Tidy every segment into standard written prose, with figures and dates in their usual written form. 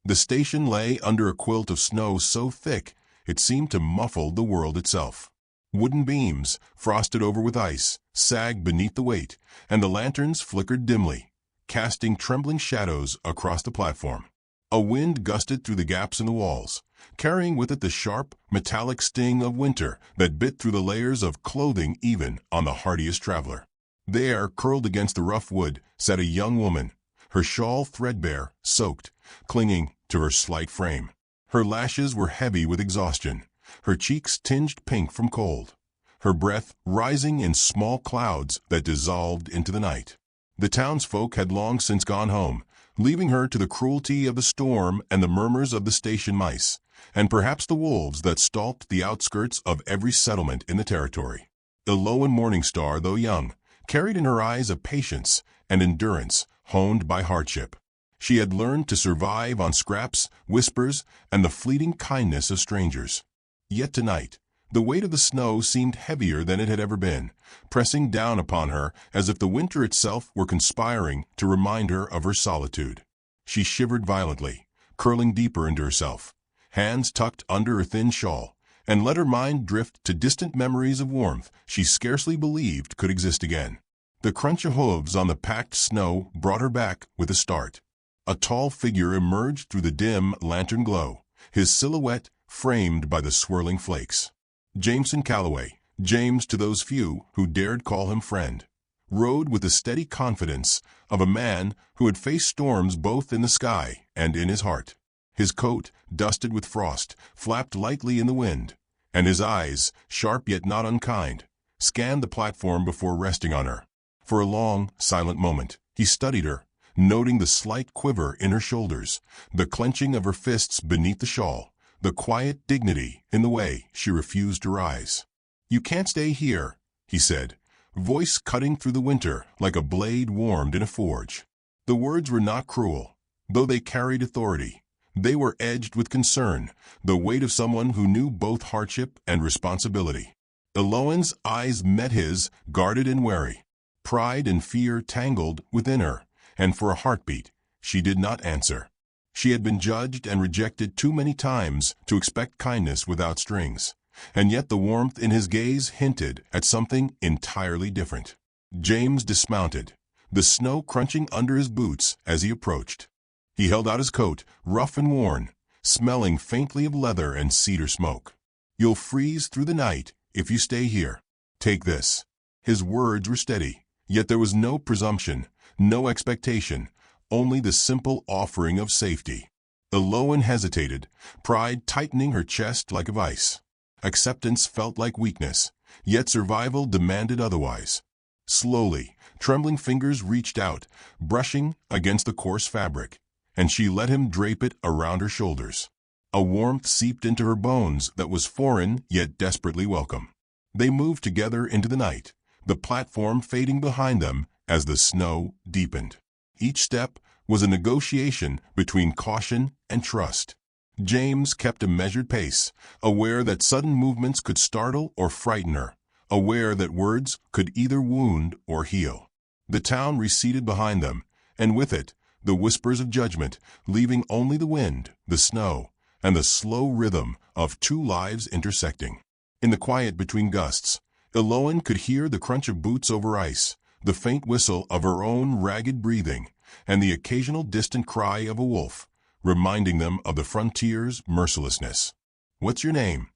The station lay under a quilt of snow so thick it seemed to muffle the world itself. Wooden beams, frosted over with ice, sagged beneath the weight, and the lanterns flickered dimly, casting trembling shadows across the platform. A wind gusted through the gaps in the walls, carrying with it the sharp, metallic sting of winter that bit through the layers of clothing even on the hardiest traveler. There, curled against the rough wood, sat a young woman, her shawl threadbare, soaked, clinging to her slight frame. Her lashes were heavy with exhaustion, her cheeks tinged pink from cold, her breath rising in small clouds that dissolved into the night. The townsfolk had long since gone home, leaving her to the cruelty of the storm and the murmurs of the station mice, and perhaps the wolves that stalked the outskirts of every settlement in the territory. Iloan Morningstar, though young, carried in her eyes a patience and endurance honed by hardship. She had learned to survive on scraps, whispers, and the fleeting kindness of strangers. Yet tonight, the weight of the snow seemed heavier than it had ever been, pressing down upon her as if the winter itself were conspiring to remind her of her solitude. She shivered violently, curling deeper into herself, hands tucked under her thin shawl, and let her mind drift to distant memories of warmth she scarcely believed could exist again. The crunch of hooves on the packed snow brought her back with a start. A tall figure emerged through the dim lantern glow, his silhouette framed by the swirling flakes. Jameson Calloway, James to those few who dared call him friend, rode with the steady confidence of a man who had faced storms both in the sky and in his heart. His coat, dusted with frost, flapped lightly in the wind, and his eyes, sharp yet not unkind, scanned the platform before resting on her. For a long, silent moment, he studied her, noting the slight quiver in her shoulders, the clenching of her fists beneath the shawl, the quiet dignity in the way she refused to rise. "You can't stay here," he said, voice cutting through the winter like a blade warmed in a forge. The words were not cruel, though they carried authority. They were edged with concern, the weight of someone who knew both hardship and responsibility. Iloan's eyes met his, guarded and wary. Pride and fear tangled within her, and for a heartbeat, she did not answer. She had been judged and rejected too many times to expect kindness without strings, and yet the warmth in his gaze hinted at something entirely different. James dismounted, the snow crunching under his boots as he approached. He held out his coat, rough and worn, smelling faintly of leather and cedar smoke. "You'll freeze through the night if you stay here. Take this." His words were steady, yet there was no presumption, no expectation, only the simple offering of safety. Iloan hesitated, pride tightening her chest like a vice. Acceptance felt like weakness, yet survival demanded otherwise. Slowly, trembling fingers reached out, brushing against the coarse fabric, and she let him drape it around her shoulders. A warmth seeped into her bones that was foreign yet desperately welcome. They moved together into the night, the platform fading behind them as the snow deepened. Each step was a negotiation between caution and trust. James kept a measured pace, aware that sudden movements could startle or frighten her, aware that words could either wound or heal. The town receded behind them, and with it, the whispers of judgment, leaving only the wind, the snow, and the slow rhythm of two lives intersecting. In the quiet between gusts, Iloan could hear the crunch of boots over ice, the faint whistle of her own ragged breathing, and the occasional distant cry of a wolf, reminding them of the frontier's mercilessness. "What's your name?"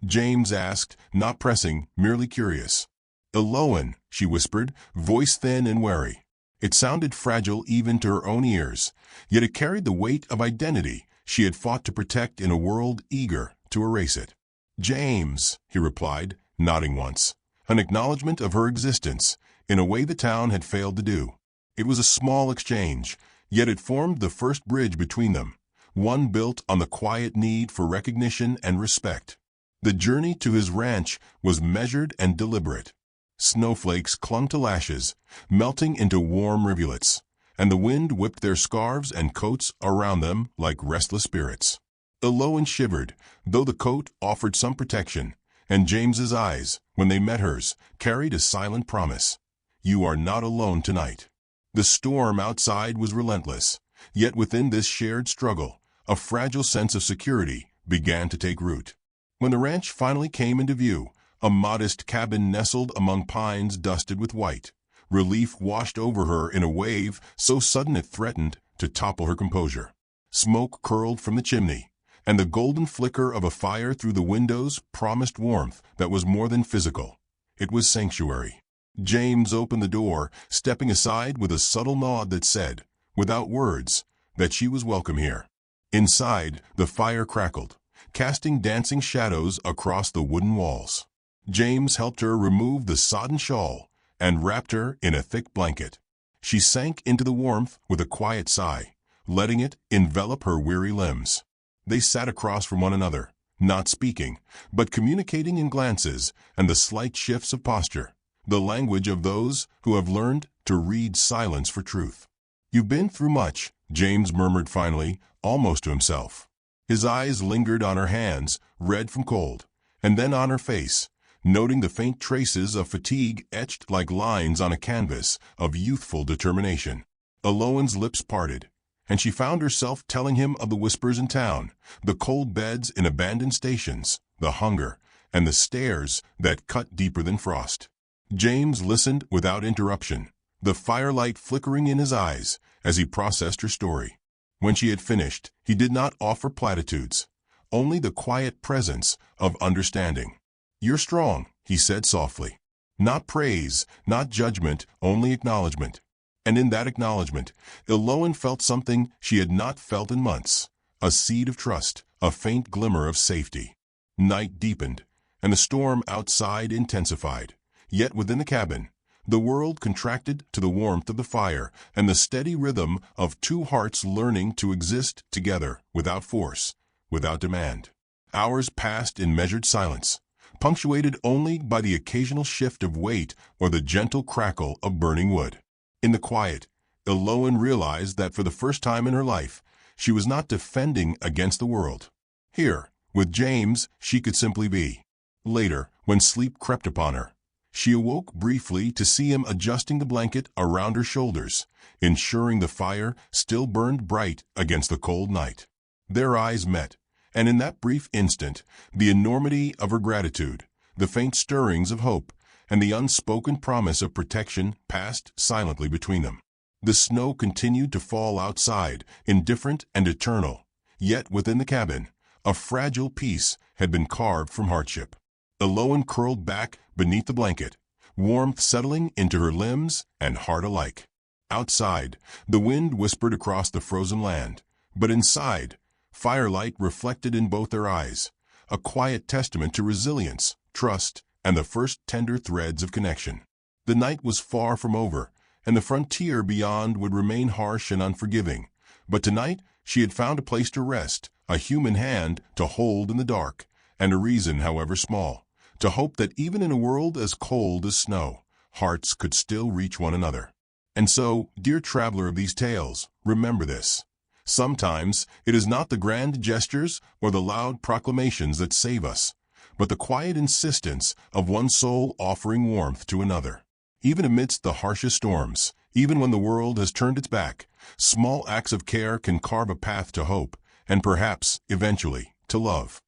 James asked, not pressing, merely curious. "Iloan," she whispered, voice thin and wary. It sounded fragile even to her own ears, yet it carried the weight of identity she had fought to protect in a world eager to erase it. "James," he replied, nodding once, an acknowledgement of her existence, in a way the town had failed to do. It was a small exchange, yet it formed the first bridge between them, one built on the quiet need for recognition and respect. The journey to his ranch was measured and deliberate. Snowflakes clung to lashes, melting into warm rivulets, and the wind whipped their scarves and coats around them like restless spirits. Iloan shivered, though the coat offered some protection, and James's eyes, when they met hers, carried a silent promise. "You are not alone tonight." The storm outside was relentless, yet within this shared struggle, a fragile sense of security began to take root. When the ranch finally came into view, a modest cabin nestled among pines dusted with white, relief washed over her in a wave so sudden it threatened to topple her composure. Smoke curled from the chimney, and the golden flicker of a fire through the windows promised warmth that was more than physical. It was sanctuary. James opened the door, stepping aside with a subtle nod that said, without words, that she was welcome here. Inside, the fire crackled, casting dancing shadows across the wooden walls. James helped her remove the sodden shawl and wrapped her in a thick blanket. She sank into the warmth with a quiet sigh, letting it envelop her weary limbs. They sat across from one another, not speaking, but communicating in glances and the slight shifts of posture, the language of those who have learned to read silence for truth. "You've been through much," James murmured finally, almost to himself. His eyes lingered on her hands, red from cold, and then on her face, noting the faint traces of fatigue etched like lines on a canvas of youthful determination. Eloan's lips parted, and she found herself telling him of the whispers in town, the cold beds in abandoned stations, the hunger, and the stares that cut deeper than frost. James listened without interruption, the firelight flickering in his eyes as he processed her story. When she had finished, he did not offer platitudes, only the quiet presence of understanding. "You're strong," he said softly. Not praise, not judgment, only acknowledgement. And in that acknowledgement, Eloan felt something she had not felt in months, a seed of trust, a faint glimmer of safety. Night deepened, and the storm outside intensified. Yet within the cabin, the world contracted to the warmth of the fire and the steady rhythm of two hearts learning to exist together without force, without demand. Hours passed in measured silence, punctuated only by the occasional shift of weight or the gentle crackle of burning wood. In the quiet, Eloan realized that for the first time in her life, she was not defending against the world. Here, with James, she could simply be. Later, when sleep crept upon her, she awoke briefly to see him adjusting the blanket around her shoulders, ensuring the fire still burned bright against the cold night. Their eyes met, and in that brief instant, the enormity of her gratitude, the faint stirrings of hope, and the unspoken promise of protection passed silently between them. The snow continued to fall outside, indifferent and eternal, yet within the cabin, a fragile peace had been carved from hardship. Eloan curled back beneath the blanket, warmth settling into her limbs and heart alike. Outside, the wind whispered across the frozen land, but inside, firelight reflected in both their eyes, a quiet testament to resilience, trust, and the first tender threads of connection. The night was far from over, and the frontier beyond would remain harsh and unforgiving. But tonight she had found a place to rest, a human hand to hold in the dark, and a reason, however small, to hope that even in a world as cold as snow, hearts could still reach one another. And so, dear traveler of these tales, remember this. Sometimes it is not the grand gestures or the loud proclamations that save us, but the quiet insistence of one soul offering warmth to another. Even amidst the harshest storms, even when the world has turned its back, small acts of care can carve a path to hope, and perhaps, eventually, to love.